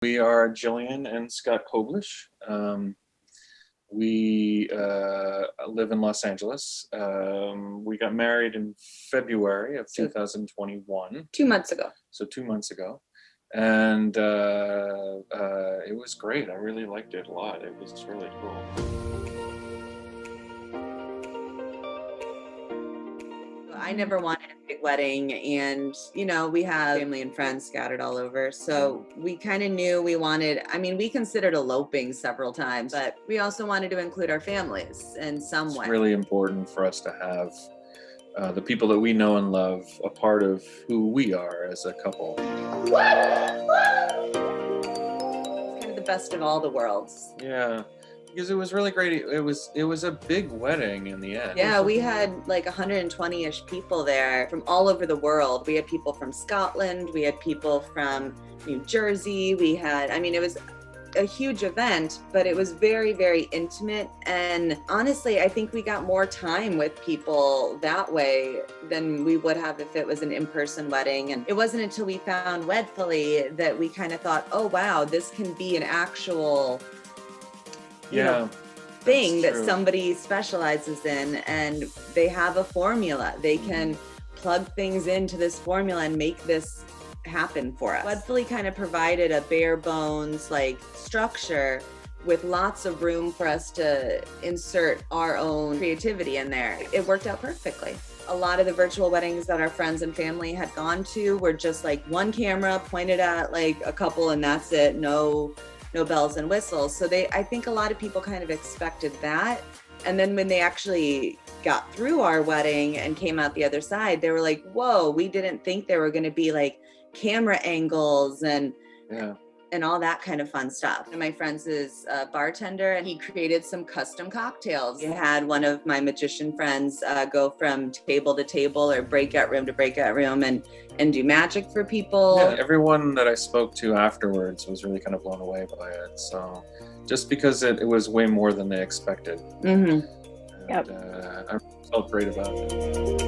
We are Jillian and Scott Koblish. We live in Los Angeles. We got married in February of 2021. 2 months ago. So 2 months ago. And it was great. I really liked it a lot. It was really cool. I never wanted a big wedding, and we have family and friends scattered all over, so we kind of knew we wanted, we considered eloping several times, but we also wanted to include our families in some way. It's really important for us to have the people that we know and love a part of who we are as a couple. It's kind of the best of all the worlds. Yeah. Because it was really great. It was a big wedding in the end. Yeah, we had like 120-ish people there from all over the world. We had people from Scotland, we had people from New Jersey, it was a huge event, but it was very, very intimate. And honestly, I think we got more time with people that way than we would have if it was an in-person wedding. And it wasn't until we found Wedfuly that we kind of thought, oh wow, this can be an actual thing that somebody specializes in, and they have a formula. They can plug things into this formula and make this happen for us. Wedfuly kind of provided a bare bones structure with lots of room for us to insert our own creativity in there. It worked out perfectly. A lot of the virtual weddings that our friends and family had gone to were just one camera pointed at a couple and that's it. No bells and whistles. So I think a lot of people kind of expected that. And then when they actually got through our wedding and came out the other side, they were like, whoa, we didn't think there were going to be camera angles and all that kind of fun stuff. And my friend's is a bartender, and he created some custom cocktails. He had one of my magician friends go from table to table or breakout room to breakout room and do magic for people. Yeah, everyone that I spoke to afterwards was really kind of blown away by it. So just because it was way more than they expected. Mm-hmm. And, I felt great about it.